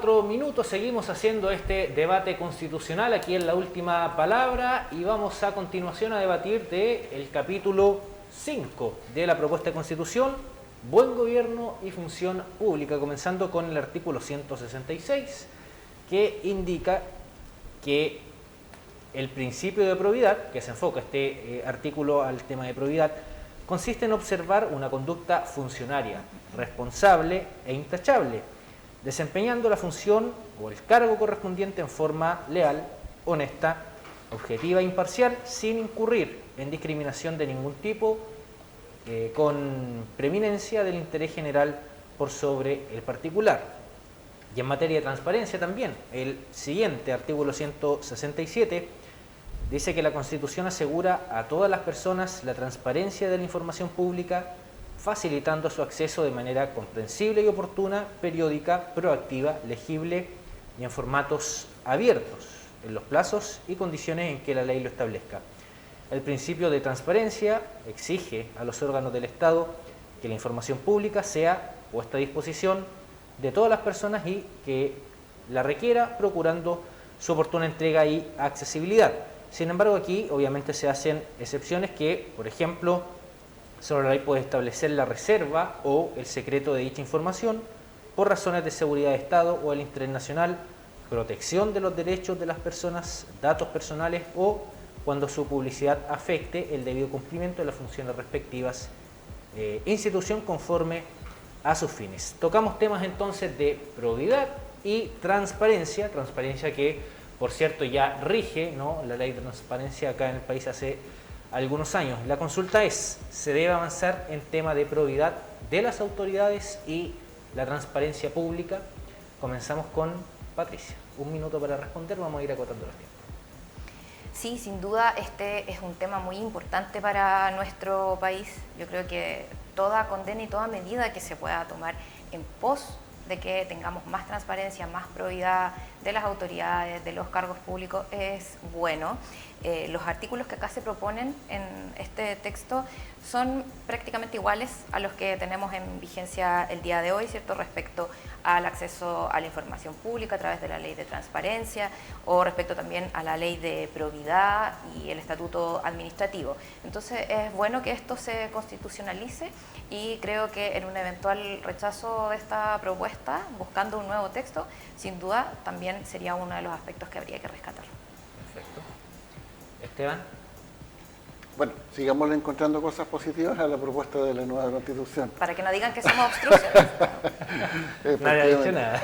4 minutos seguimos haciendo este debate constitucional aquí en La Última Palabra y vamos a continuación a debatir del capítulo 5 de la propuesta de constitución, Buen Gobierno y Función Pública, comenzando con el artículo 166, que indica que el principio de probidad, que se enfoca este artículo al tema de probidad, consiste en observar una conducta funcionaria, responsable e intachable, desempeñando la función o el cargo correspondiente en forma leal, honesta, objetiva e imparcial, sin incurrir en discriminación de ningún tipo, con preeminencia del interés general por sobre el particular. Y en materia de transparencia también, el siguiente artículo 167 dice que la Constitución asegura a todas las personas la transparencia de la información pública, facilitando su acceso de manera comprensible y oportuna, periódica, proactiva, legible y en formatos abiertos, en los plazos y condiciones en que la ley lo establezca. El principio de transparencia exige a los órganos del Estado que la información pública sea puesta a disposición de todas las personas y que la requiera, procurando su oportuna entrega y accesibilidad. Sin embargo, aquí obviamente se hacen excepciones que, por ejemplo, solo la ley puede establecer la reserva o el secreto de dicha información por razones de seguridad de Estado o el interés nacional, protección de los derechos de las personas, datos personales o cuando su publicidad afecte el debido cumplimiento de las funciones respectivas, institución conforme a sus fines. Tocamos temas entonces de probidad y transparencia, transparencia que por cierto ya rige, ¿no?, la ley de transparencia acá en el país hace algunos años. La consulta es, ¿se debe avanzar en tema de probidad de las autoridades y la transparencia pública? Comenzamos con Patricia. 1 minuto para responder, vamos a ir acotando los tiempos. Sí, sin duda este es un tema muy importante para nuestro país. Yo creo que toda condena y toda medida que se pueda tomar en pos de que tengamos más transparencia, más probidad de las autoridades, de los cargos públicos, es bueno. Los artículos que acá se proponen en este texto son prácticamente iguales a los que tenemos en vigencia el día de hoy, ¿cierto?, respecto al acceso a la información pública a través de la ley de transparencia o respecto también a la ley de probidad y el estatuto administrativo. Entonces es bueno que esto se constitucionalice y creo que en un eventual rechazo de esta propuesta, buscando un nuevo texto, sin duda también sería uno de los aspectos que habría que rescatar. Perfecto. Esteban. Bueno, sigamos encontrando cosas positivas a la propuesta de la nueva Constitución. Para que no digan que somos obstrucciones. Nadie ha dicho nada.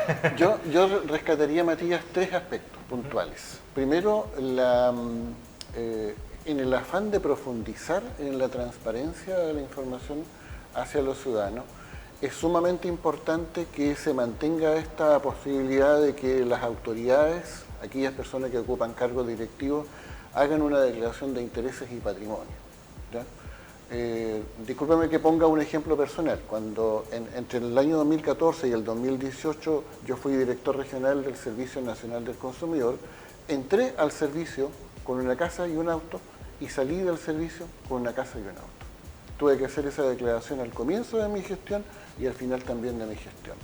Yo rescataría, Matías, 3 aspectos puntuales. Primero, en el afán de profundizar en la transparencia de la información hacia los ciudadanos, es sumamente importante que se mantenga esta posibilidad de que las autoridades, aquellas personas que ocupan cargos directivos, hagan una declaración de intereses y patrimonio, ¿ya? Discúlpame que ponga un ejemplo personal. Cuando entre el año 2014 y el 2018 yo fui director regional del Servicio Nacional del Consumidor, entré al servicio con una casa y un auto y salí del servicio con una casa y un auto. Tuve que hacer esa declaración al comienzo de mi gestión y al final también de mi gestión.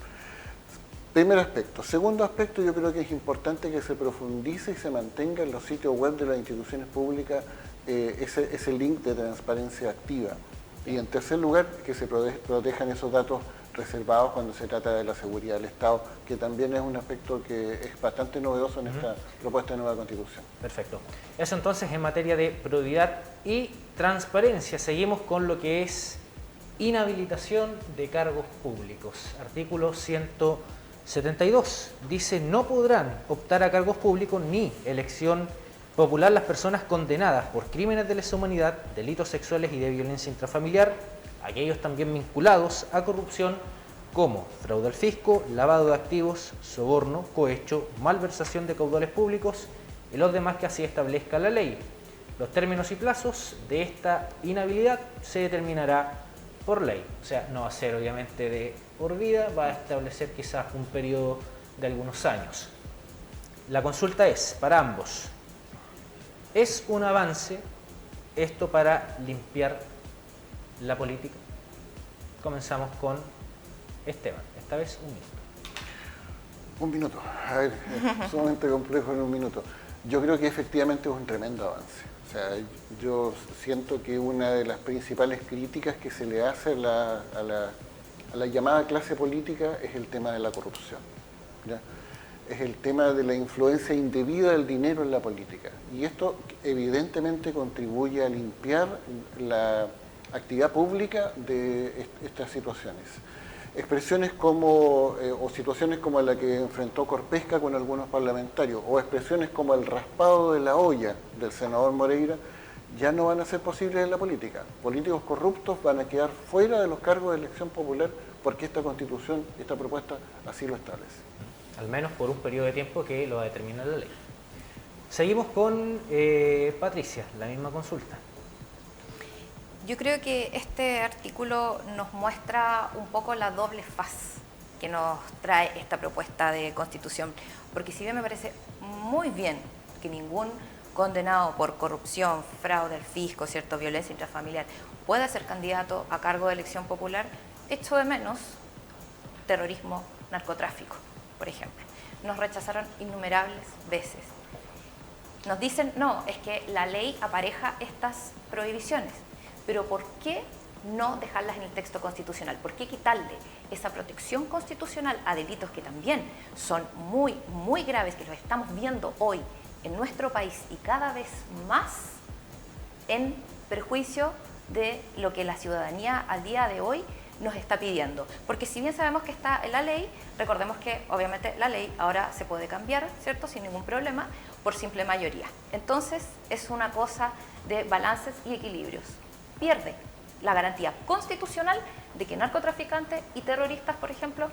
Primer aspecto. Segundo aspecto, yo creo que es importante que se profundice y se mantenga en los sitios web de las instituciones públicas ese link de transparencia activa. Y en tercer lugar, que se protejan esos datos reservados cuando se trata de la seguridad del Estado, que también es un aspecto que es bastante novedoso en esta propuesta de nueva Constitución. Perfecto. Eso entonces en materia de probidad y transparencia. Seguimos con lo que es inhabilitación de cargos públicos. Artículo 172 dice: no podrán optar a cargos públicos ni elección popular las personas condenadas por crímenes de lesa humanidad, delitos sexuales y de violencia intrafamiliar, aquellos también vinculados a corrupción como fraude al fisco, lavado de activos, soborno, cohecho, malversación de caudales públicos y los demás que así establezca la ley. Los términos y plazos de esta inhabilidad se determinará por ley, o sea, no va a ser obviamente de por vida, va a establecer quizás un periodo de algunos años. La consulta es para ambos: ¿es un avance esto para limpiar la política? Comenzamos con Esteban, esta vez 1 minuto. Un minuto. A ver, es sumamente complejo en un minuto. Yo creo que efectivamente es un tremendo avance. O sea, yo siento que una de las principales críticas que se le hace a la llamada clase política es el tema de la corrupción, ¿ya? Es el tema de la influencia indebida del dinero en la política. Y esto evidentemente contribuye a limpiar la actividad pública de estas situaciones. Expresiones como, o situaciones como la que enfrentó Corpesca con algunos parlamentarios, o expresiones como el raspado de la olla del senador Moreira, ya no van a ser posibles en la política. Políticos corruptos van a quedar fuera de los cargos de elección popular porque esta Constitución, esta propuesta, así lo establece. Al menos por un periodo de tiempo que lo va a determinar la ley. Seguimos con Patricia, la misma consulta. Yo creo que este artículo nos muestra un poco la doble faz que nos trae esta propuesta de constitución, porque si bien me parece muy bien que ningún condenado por corrupción, fraude al fisco, cierto, violencia intrafamiliar, pueda ser candidato a cargo de elección popular, echo de menos terrorismo, narcotráfico, por ejemplo. Nos rechazaron innumerables veces. Nos dicen, no, es que la ley apareja estas prohibiciones. Pero ¿por qué no dejarlas en el texto constitucional? ¿Por qué quitarle esa protección constitucional a delitos que también son muy, muy graves, que los estamos viendo hoy en nuestro país y cada vez más en perjuicio de lo que la ciudadanía al día de hoy nos está pidiendo? Porque si bien sabemos que está en la ley, recordemos que obviamente la ley ahora se puede cambiar, ¿cierto?, sin ningún problema, por simple mayoría. Entonces es una cosa de balances y equilibrios. Pierde la garantía constitucional de que narcotraficantes y terroristas, por ejemplo,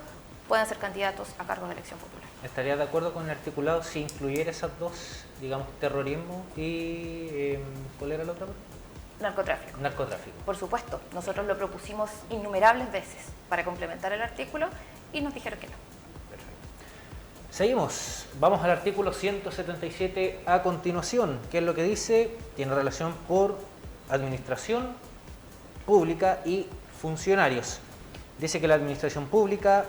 puedan ser candidatos a cargos de elección popular. ¿Estaría de acuerdo con el articulado si incluyera esas dos, digamos, terrorismo y cuál era la otra? Narcotráfico. Narcotráfico. Por supuesto, nosotros lo propusimos innumerables veces para complementar el artículo y nos dijeron que no. Perfecto. Seguimos, vamos al artículo 177 a continuación. ¿Qué es lo que dice? Tiene relación por administración pública y funcionarios. Dice que la administración pública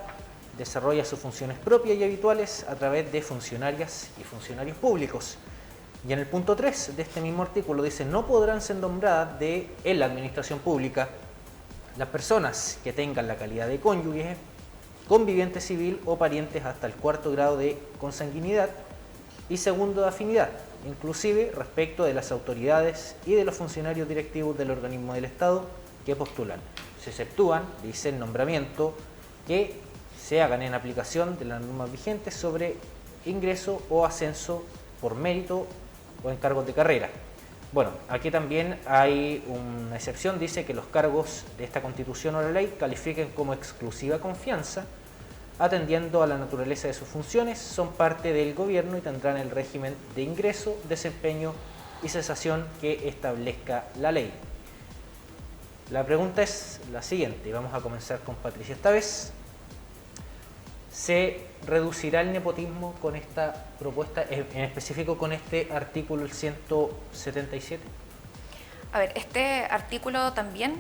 desarrolla sus funciones propias y habituales a través de funcionarias y funcionarios públicos. Y en el punto 3 de este mismo artículo dice, no podrán ser nombradas en la administración pública las personas que tengan la calidad de cónyuge, conviviente civil o parientes hasta el 4º grado de consanguinidad y 2º de afinidad, inclusive respecto de las autoridades y de los funcionarios directivos del organismo del Estado que postulan. Se exceptúan, dice el nombramiento, que se hagan en aplicación de las normas vigentes sobre ingreso o ascenso por mérito o encargos de carrera. Bueno, aquí también hay una excepción, dice que los cargos de esta Constitución o la ley califiquen como exclusiva confianza, atendiendo a la naturaleza de sus funciones, son parte del gobierno y tendrán el régimen de ingreso, desempeño y cesación que establezca la ley. La pregunta es la siguiente, y vamos a comenzar con Patricia esta vez. ¿Se reducirá el nepotismo con esta propuesta, en específico con este artículo, el 177? A ver, este artículo también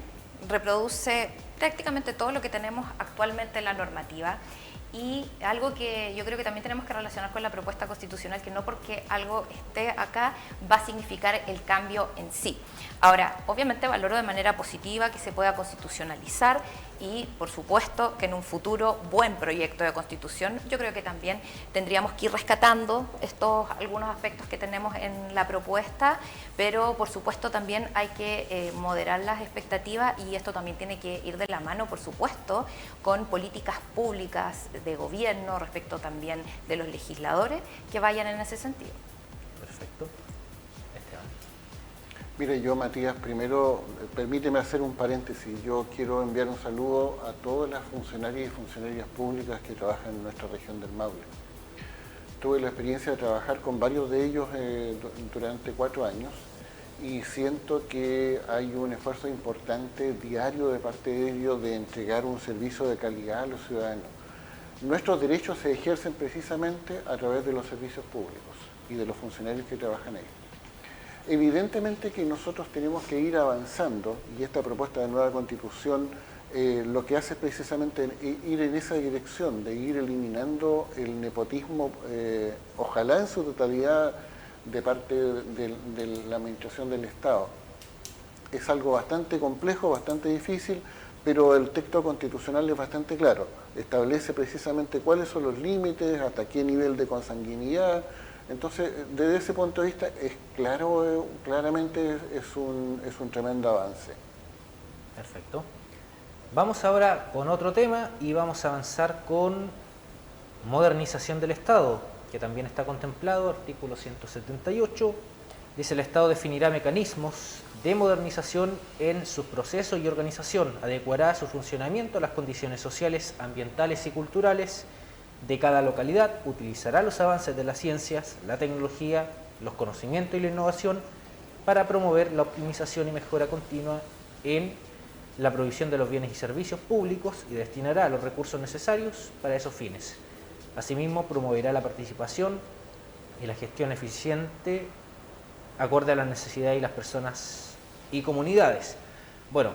reproduce prácticamente todo lo que tenemos actualmente en la normativa y algo que yo creo que también tenemos que relacionar con la propuesta constitucional, que no porque algo esté acá va a significar el cambio en sí. Ahora, obviamente valoro de manera positiva que se pueda constitucionalizar y, por supuesto, que en un futuro buen proyecto de constitución, yo creo que también tendríamos que ir rescatando algunos aspectos que tenemos en la propuesta, pero por supuesto también hay que moderar las expectativas y esto también tiene que ir de la mano, por supuesto, con políticas públicas de gobierno respecto también de los legisladores que vayan en ese sentido. Perfecto. Mire, yo, Matías, primero, permíteme hacer un paréntesis. Yo quiero enviar un saludo a todas las funcionarias y funcionarias públicas que trabajan en nuestra región del Maule. Tuve la experiencia de trabajar con varios de ellos durante 4 años y siento que hay un esfuerzo importante diario de parte de ellos de entregar un servicio de calidad a los ciudadanos. Nuestros derechos se ejercen precisamente a través de los servicios públicos y de los funcionarios que trabajan ahí. Evidentemente que nosotros tenemos que ir avanzando y esta propuesta de nueva Constitución lo que hace es precisamente ir en esa dirección, de ir eliminando el nepotismo, ojalá en su totalidad, de parte de la administración del Estado. Es algo bastante complejo, bastante difícil, pero el texto constitucional es bastante claro. Establece precisamente cuáles son los límites, hasta qué nivel de consanguinidad. Entonces, desde ese punto de vista, es claro, claramente es un tremendo avance. Perfecto. Vamos ahora con otro tema y vamos a avanzar con modernización del Estado, que también está contemplado, artículo 178. Dice: el Estado definirá mecanismos de modernización en sus procesos y organización, adecuará su funcionamiento a las condiciones sociales, ambientales y culturales de cada localidad, utilizará los avances de las ciencias, la tecnología, los conocimientos y la innovación para promover la optimización y mejora continua en la provisión de los bienes y servicios públicos y destinará los recursos necesarios para esos fines. Asimismo, promoverá la participación y la gestión eficiente acorde a las necesidades de las personas y comunidades. Bueno,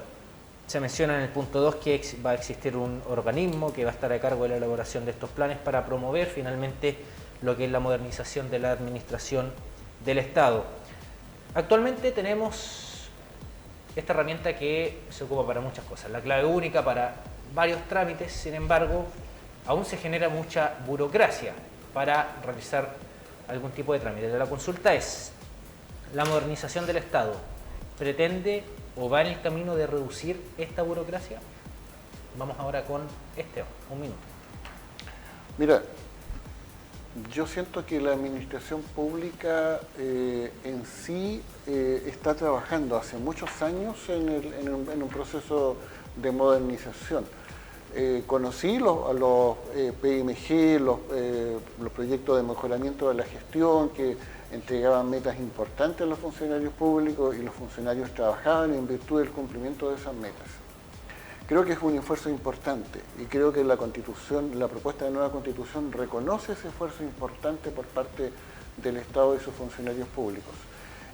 se menciona en el punto 2 que va a existir un organismo que va a estar a cargo de la elaboración de estos planes para promover finalmente lo que es la modernización de la administración del Estado. Actualmente tenemos esta herramienta que se ocupa para muchas cosas, la clave única para varios trámites. Sin embargo, aún se genera mucha burocracia para realizar algún tipo de trámite. La consulta es: ¿la modernización del Estado pretende o va en el camino de reducir esta burocracia? Vamos ahora con Esteban, un minuto. Mira, yo siento que la administración pública en sí está trabajando hace muchos años en un proceso de modernización. Conocí los PMG, los proyectos de mejoramiento de la gestión, que entregaban metas importantes a los funcionarios públicos y los funcionarios trabajaban en virtud del cumplimiento de esas metas. Creo que es un esfuerzo importante y creo que la Constitución, la propuesta de nueva Constitución reconoce ese esfuerzo importante por parte del Estado y sus funcionarios públicos.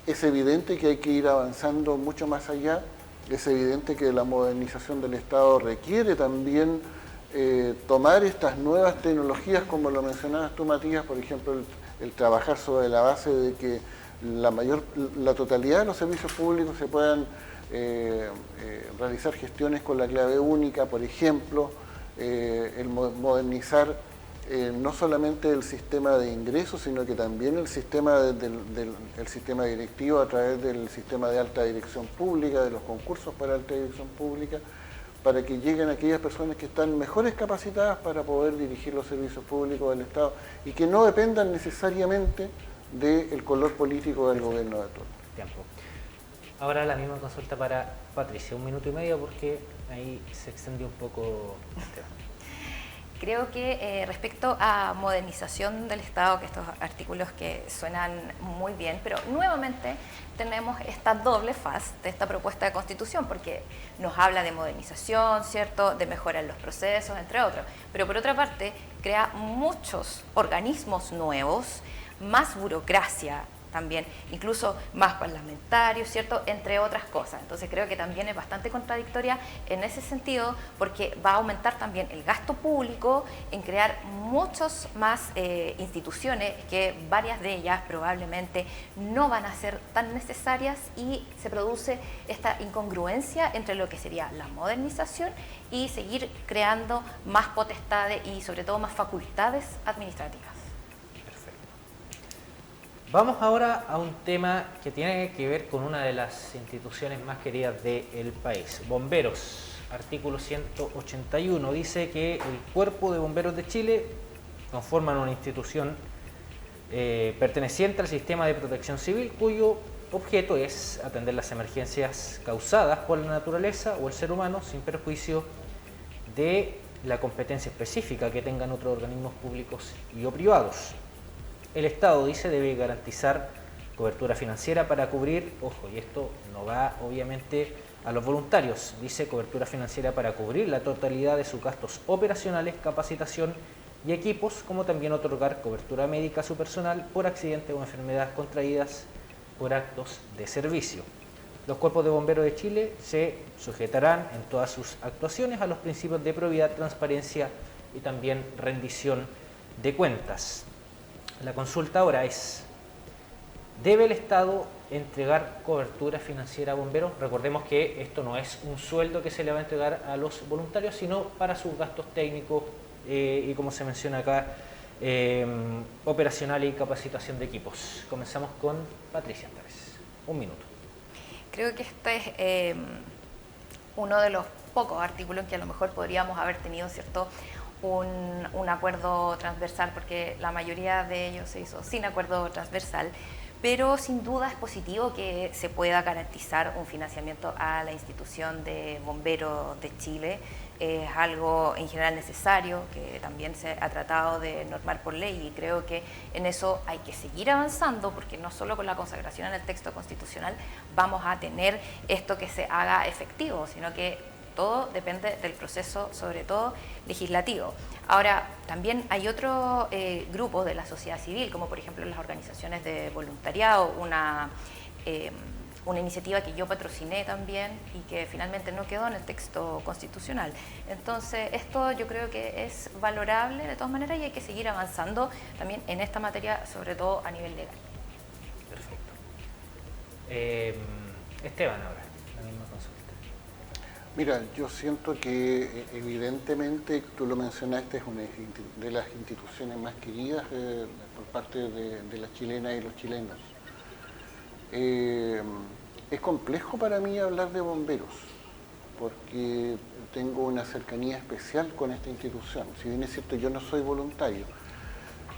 Es evidente que hay que ir avanzando mucho más allá, es evidente que la modernización del Estado requiere también tomar estas nuevas tecnologías, como lo mencionabas tú, Matías, por ejemplo, el trabajar sobre la base de que la totalidad de los servicios públicos se puedan realizar gestiones con la clave única, por ejemplo, el modernizar no solamente el sistema de ingresos, sino que también el sistema el sistema directivo a través del sistema de alta dirección pública, de los concursos para alta dirección pública, para que lleguen aquellas personas que están mejores capacitadas para poder dirigir los servicios públicos del Estado y que no dependan necesariamente del color político del gobierno de turno. Tiempo. Ahora la misma consulta para Patricia, 1 minuto y medio, porque ahí se extendió un poco el tema. Creo que respecto a modernización del Estado, que estos artículos que suenan muy bien, pero nuevamente tenemos esta doble faz de esta propuesta de Constitución, porque nos habla de modernización, ¿cierto?, de mejora en los procesos, entre otros, pero por otra parte crea muchos organismos nuevos, más burocracia también, incluso más parlamentarios, ¿cierto?, entre otras cosas. Entonces creo que también es bastante contradictoria en ese sentido, porque va a aumentar también el gasto público en crear muchas más instituciones, que varias de ellas probablemente no van a ser tan necesarias, y se produce esta incongruencia entre lo que sería la modernización y seguir creando más potestades y sobre todo más facultades administrativas. Vamos ahora a un tema que tiene que ver con una de las instituciones más queridas del país, bomberos. Artículo 181 dice que el Cuerpo de Bomberos de Chile conforman una institución perteneciente al sistema de protección civil, cuyo objeto es atender las emergencias causadas por la naturaleza o el ser humano, sin perjuicio de la competencia específica que tengan otros organismos públicos y o privados. El Estado, dice, debe garantizar cobertura financiera para cubrir, ojo, y esto no va obviamente a los voluntarios, dice cobertura financiera para cubrir la totalidad de sus gastos operacionales, capacitación y equipos, como también otorgar cobertura médica a su personal por accidentes o enfermedades contraídas por actos de servicio. Los cuerpos de bomberos de Chile se sujetarán en todas sus actuaciones a los principios de probidad, transparencia y también rendición de cuentas. La consulta ahora es: ¿debe el Estado entregar cobertura financiera a bomberos? Recordemos que esto no es un sueldo que se le va a entregar a los voluntarios, sino para sus gastos técnicos y, como se menciona acá, operacional y capacitación de equipos. Comenzamos con Patricia Antares. Un minuto. Creo que este es uno de los pocos artículos en que a lo mejor podríamos haber tenido, ¿cierto?, un acuerdo transversal, porque la mayoría de ellos se hizo sin acuerdo transversal, pero sin duda es positivo que se pueda garantizar un financiamiento a la institución de bomberos de Chile. Es algo en general necesario, que también se ha tratado de normar por ley, y creo que en eso hay que seguir avanzando, porque no solo con la consagración en el texto constitucional vamos a tener esto que se haga efectivo, sino que todo depende del proceso, sobre todo legislativo. Ahora, también hay otros grupos de la sociedad civil, como por ejemplo las organizaciones de voluntariado, una iniciativa que yo patrociné también y que finalmente no quedó en el texto constitucional. Entonces, esto yo creo que es valorable de todas maneras, y hay que seguir avanzando también en esta materia, sobre todo a nivel legal. Perfecto. Esteban, ahora, la misma consulta. Mira, yo siento que evidentemente, tú lo mencionaste, es una de las instituciones más queridas por parte de las chilenas y los chilenos. Es complejo para mí hablar de bomberos, porque tengo una cercanía especial con esta institución. Si bien es cierto, yo no soy voluntario.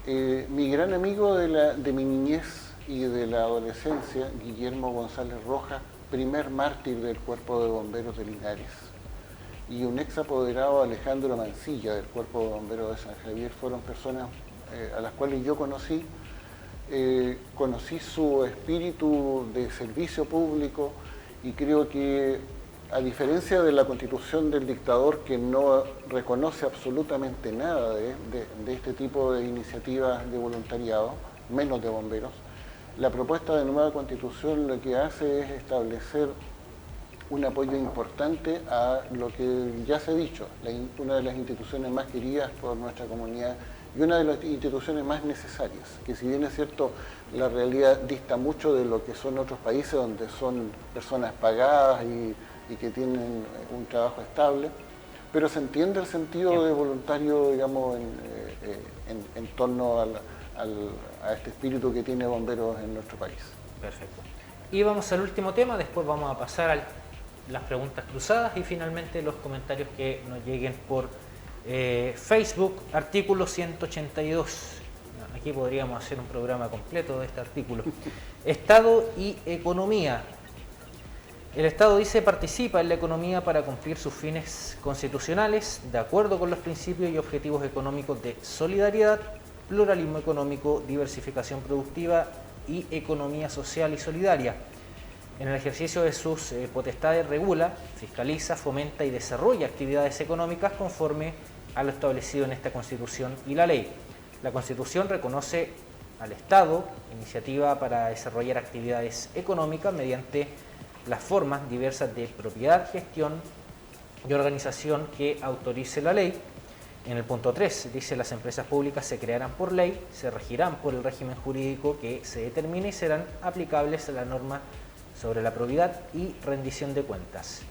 Mi gran amigo de mi niñez y de la adolescencia, Guillermo González Rojas, primer mártir del Cuerpo de Bomberos de Linares, y un ex apoderado, Alejandro Mancilla, del Cuerpo de Bomberos de San Javier, fueron personas a las cuales yo conocí. Conocí su espíritu de servicio público, y creo que, a diferencia de la Constitución del dictador, que no reconoce absolutamente nada de este tipo de iniciativas de voluntariado, menos de bomberos, la propuesta de nueva Constitución lo que hace es establecer un apoyo importante a lo que ya se ha dicho, una de las instituciones más queridas por nuestra comunidad y una de las instituciones más necesarias, que si bien es cierto, la realidad dista mucho de lo que son otros países donde son personas pagadas y que tienen un trabajo estable, pero se entiende el sentido de voluntario, digamos, en torno a este espíritu que tiene bomberos en nuestro país. Perfecto. Y vamos al último tema, después vamos a pasar a las preguntas cruzadas y finalmente los comentarios que nos lleguen por Facebook. Artículo 182. Aquí podríamos hacer un programa completo de este artículo. Estado y economía. El Estado, dice, participa en la economía para cumplir sus fines constitucionales de acuerdo con los principios y objetivos económicos de solidaridad, pluralismo económico, diversificación productiva y economía social y solidaria. En el ejercicio de sus potestades regula, fiscaliza, fomenta y desarrolla actividades económicas conforme a lo establecido en esta Constitución y la ley. La Constitución reconoce al Estado iniciativa para desarrollar actividades económicas mediante las formas diversas de propiedad, gestión y organización que autorice la ley. En el punto 3 dice: las empresas públicas se crearán por ley, se regirán por el régimen jurídico que se determine y serán aplicables a la norma sobre la probidad y rendición de cuentas.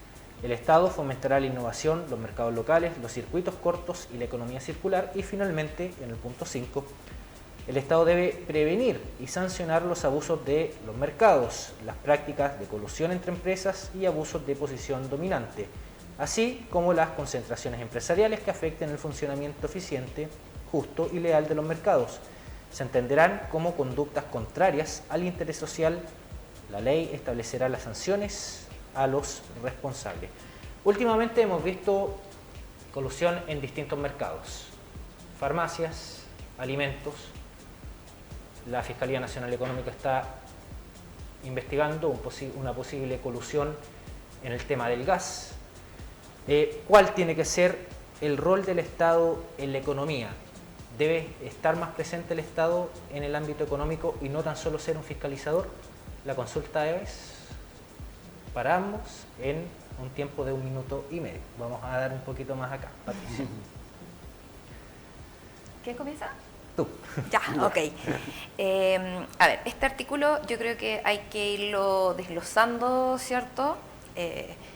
El Estado fomentará la innovación, los mercados locales, los circuitos cortos y la economía circular. Y finalmente, en el punto 5, el Estado debe prevenir y sancionar los abusos de los mercados, las prácticas de colusión entre empresas y abusos de posición dominante, así como las concentraciones empresariales que afecten el funcionamiento eficiente, justo y leal de los mercados. Se entenderán como conductas contrarias al interés social. La ley establecerá las sanciones a los responsables. Últimamente hemos visto colusión en distintos mercados: farmacias, alimentos. La Fiscalía Nacional Económica está investigando una posible colusión en el tema del gas. ¿Cuál tiene que ser el rol del Estado en la economía? ¿Debe estar más presente el Estado en el ámbito económico y no tan solo ser un fiscalizador? La consulta es paramos en un tiempo de 1 minuto y medio. Vamos a dar un poquito más acá, Patricia. ¿Quién comienza? Tú. Ya, ok. A ver, este artículo yo creo que hay que irlo desglosando, ¿cierto?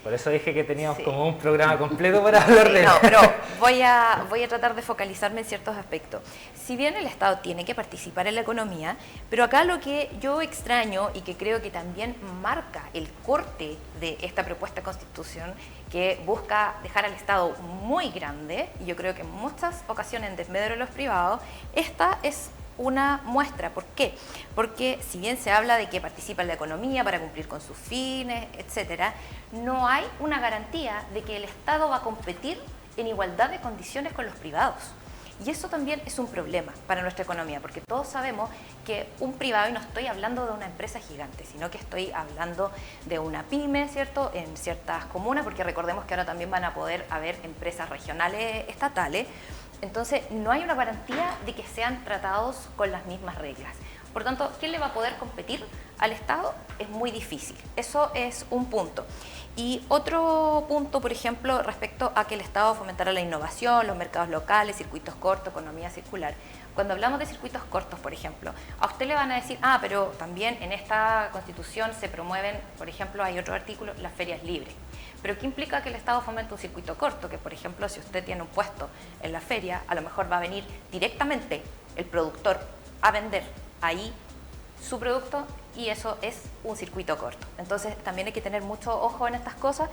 Por eso dije que teníamos Sí. como un programa completo para hablar de él. No, pero voy a tratar de focalizarme en ciertos aspectos. Si bien el Estado tiene que participar en la economía, pero acá lo que yo extraño y que creo que también marca el corte de esta propuesta de constitución, que busca dejar al Estado muy grande, y yo creo que en muchas ocasiones en desmedro de los privados, esta es una muestra. ¿Por qué? Porque si bien se habla de que participa en la economía para cumplir con sus fines, etcétera, no hay una garantía de que el Estado va a competir en igualdad de condiciones con los privados. Y eso también es un problema para nuestra economía, porque todos sabemos que un privado, y no estoy hablando de una empresa gigante, sino que estoy hablando de una pyme, ¿cierto?, en ciertas comunas, porque recordemos que ahora también van a poder haber empresas regionales estatales. Entonces, no hay una garantía de que sean tratados con las mismas reglas. Por tanto, ¿quién le va a poder competir al Estado? Es muy difícil. Eso es un punto. Y otro punto, por ejemplo, respecto a que el Estado fomentará la innovación, los mercados locales, circuitos cortos, economía circular. Cuando hablamos de circuitos cortos, por ejemplo, a usted le van a decir, pero también en esta Constitución se promueven, por ejemplo, hay otro artículo, las ferias libres. Pero ¿qué implica que el Estado fomente un circuito corto? Que, por ejemplo, si usted tiene un puesto en la feria, a lo mejor va a venir directamente el productor a vender ahí su producto, y eso es un circuito corto. Entonces también hay que tener mucho ojo en estas cosas.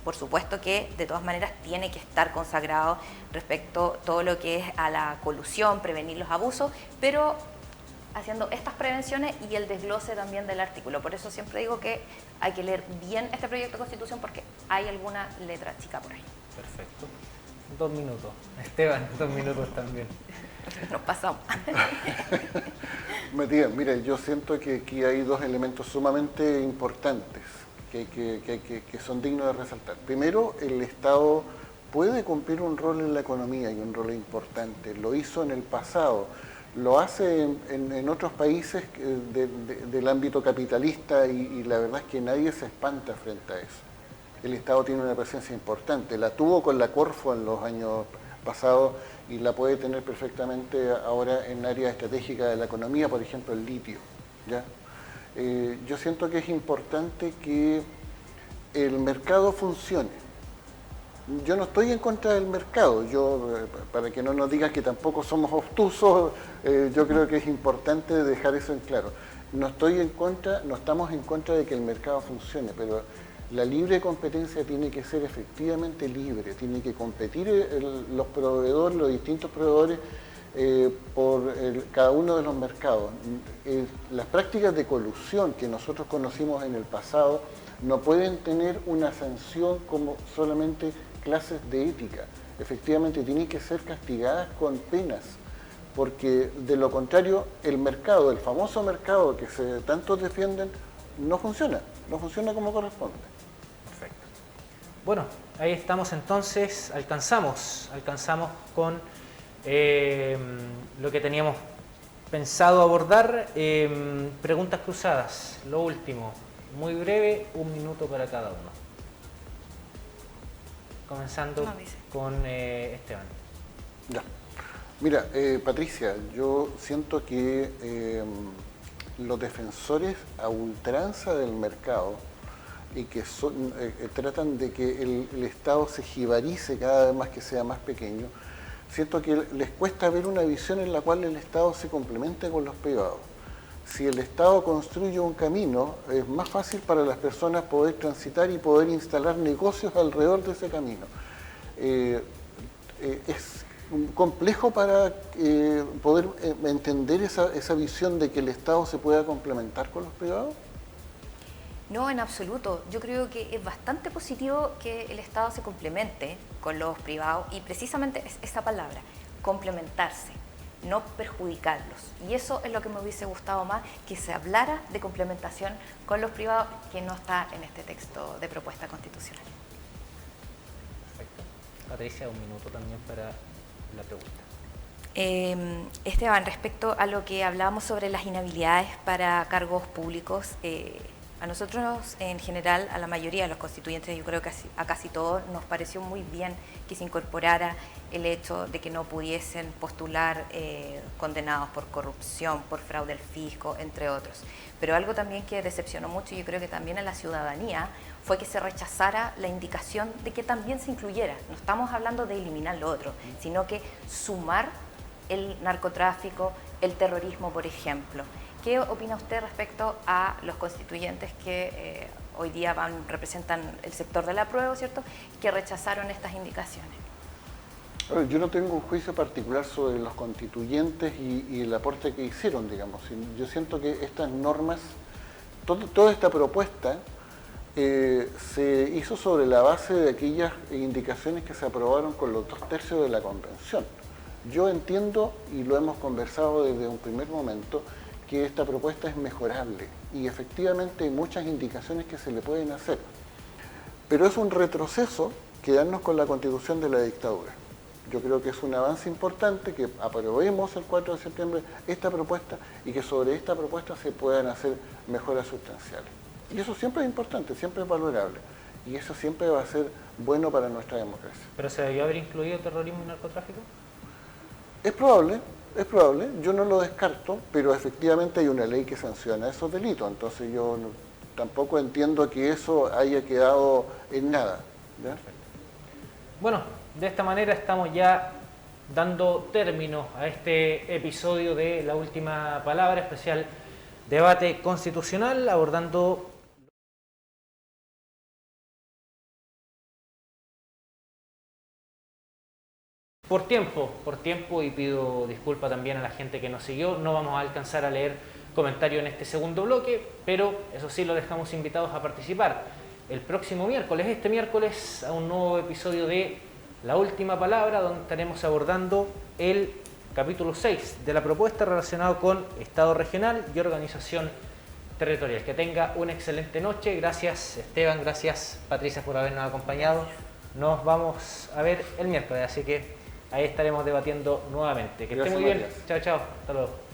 Por supuesto que de todas maneras tiene que estar consagrado respecto a todo lo que es a la colusión, prevenir los abusos, pero haciendo estas prevenciones y el desglose también del artículo. Por eso siempre digo que hay que leer bien este proyecto de Constitución, porque hay alguna letra chica por ahí. Perfecto. 2 minutos. Esteban, 2 minutos también. Nos pasamos. Matías, mira, yo siento que aquí hay 2 elementos sumamente importantes que son dignos de resaltar. Primero, el Estado puede cumplir un rol en la economía, y un rol importante. Lo hizo en el pasado, lo hace en otros países del ámbito capitalista, y la verdad es que nadie se espanta frente a eso. El Estado tiene una presencia importante, la tuvo con la Corfo en los años pasados y la puede tener perfectamente ahora en áreas estratégicas de la economía, por ejemplo el litio, ¿ya? Yo siento que es importante que el mercado funcione. Yo no estoy en contra del mercado, para que no nos digan que tampoco somos obtusos, yo creo que es importante dejar eso en claro. No estamos en contra de que el mercado funcione, pero la libre competencia tiene que ser efectivamente libre, tiene que competir los proveedores, los distintos proveedores por cada uno de los mercados. Las prácticas de colusión que nosotros conocimos en el pasado no pueden tener una sanción como solamente clases de ética. Efectivamente tienen que ser castigadas con penas, porque de lo contrario el mercado, el famoso mercado que tantos defienden, no funciona como corresponde. Perfecto. Bueno, ahí estamos entonces, alcanzamos con lo que teníamos pensado abordar. Preguntas cruzadas, lo último, muy breve, 1 minuto para cada uno. Comenzando con Esteban. Ya. Mira, Patricia, yo siento que los defensores a ultranza del mercado y que tratan de que el Estado se jibarice cada vez más, que sea más pequeño, siento que les cuesta ver una visión en la cual el Estado se complemente con los privados. Si el Estado construye un camino, es más fácil para las personas poder transitar y poder instalar negocios alrededor de ese camino. Es complejo para poder entender esa visión de que el Estado se pueda complementar con los privados. No, en absoluto. Yo creo que es bastante positivo que el Estado se complemente con los privados, y precisamente es esa palabra, complementarse, no perjudicarlos. Y eso es lo que me hubiese gustado más, que se hablara de complementación con los privados, que no está en este texto de propuesta constitucional. Perfecto. Patricia, 1 minuto también para la pregunta. Esteban, respecto a lo que hablábamos sobre las inhabilidades para cargos públicos, A nosotros, en general, a la mayoría de los constituyentes, yo creo que a casi todos, nos pareció muy bien que se incorporara el hecho de que no pudiesen postular condenados por corrupción, por fraude al fisco, entre otros. Pero algo también que decepcionó mucho, y yo creo que también a la ciudadanía, fue que se rechazara la indicación de que también se incluyera. No estamos hablando de eliminar lo otro, sino que sumar el narcotráfico, el terrorismo, por ejemplo. ¿Qué opina usted respecto a los constituyentes que hoy día representan el sector del apruebo, ¿cierto?, que rechazaron estas indicaciones? Yo no tengo un juicio particular sobre los constituyentes y el aporte que hicieron, digamos. Yo siento que estas normas, toda esta propuesta se hizo sobre la base de aquellas indicaciones que se aprobaron con los 2/3 de la convención. Yo entiendo, y lo hemos conversado desde un primer momento, que esta propuesta es mejorable y efectivamente hay muchas indicaciones que se le pueden hacer. Pero es un retroceso quedarnos con la Constitución de la dictadura. Yo creo que es un avance importante que aprobemos el 4 de septiembre esta propuesta y que sobre esta propuesta se puedan hacer mejoras sustanciales. Y eso siempre es importante, siempre es valorable. Y eso siempre va a ser bueno para nuestra democracia. ¿Pero se debió haber incluido terrorismo y narcotráfico? Es probable, yo no lo descarto, pero efectivamente hay una ley que sanciona esos delitos, entonces yo tampoco entiendo que eso haya quedado en nada. ¿Ya? Bueno, de esta manera estamos ya dando término a este episodio de La Última Palabra, especial debate constitucional, abordando por tiempo, y pido disculpas también a la gente que nos siguió. No vamos a alcanzar a leer comentarios en este segundo bloque, pero eso sí, lo dejamos invitados a participar el próximo miércoles, este miércoles, a un nuevo episodio de La Última Palabra, donde estaremos abordando el capítulo 6 de la propuesta relacionado con Estado regional y organización territorial. Que tenga una excelente noche. Gracias, Esteban, gracias, Patricia, por habernos acompañado. Nos vamos a ver el miércoles, así que ahí estaremos debatiendo nuevamente. Que esté muy bien. Chao, chao. Hasta luego.